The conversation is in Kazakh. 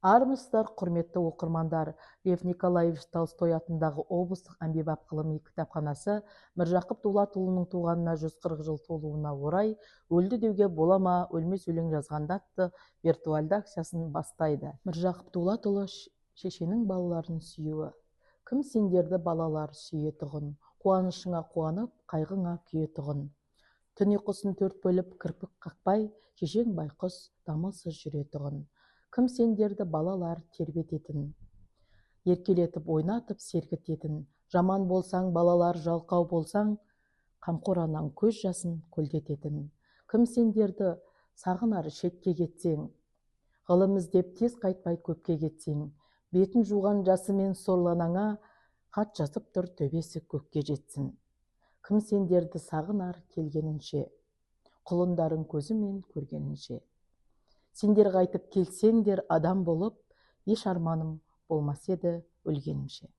Армысыздар, құрметті оқырмандар. Лев Николаевич Толстой атындағы облыстық әмбебап ғылыми кітапханасы Міржақып Дулатұлының туғанына 140 жыл толуына орай өлді деуге бола ма, өлмес өлең жазғанда атты виртуальды акциясын бастайды. Міржақып Дулатұлы шешенің балаларын сүйуі. Кім сендерді балалар сүйетұғын, қуанышыңа қуанып, қайғыңа күйетұғын. Түн ұйқысын төрт бөліп кірпік қақпай, шешең байқұс дамылсыз жүретұғын. Кім сендерді балалар тербететін, еркелетіп ойнатып сергітетін. Жаман болсаң, балалар жалқау болсаң, қамқор анаң көз жасын көлдететін. Кім сендерді сағынар шетке кетсең, ғылым іздеп тез қайтпай көпке кетсең. Бетін жуған жасымен сорланаңа, хат жазып тұр төбесі көкке жетсін. Кім сендерді сағынар келгенінше, құлындарың көзімен көргенінше. Сендер қайтып келсеңдер адам болып, еш арманым болмас еді өлгенімше.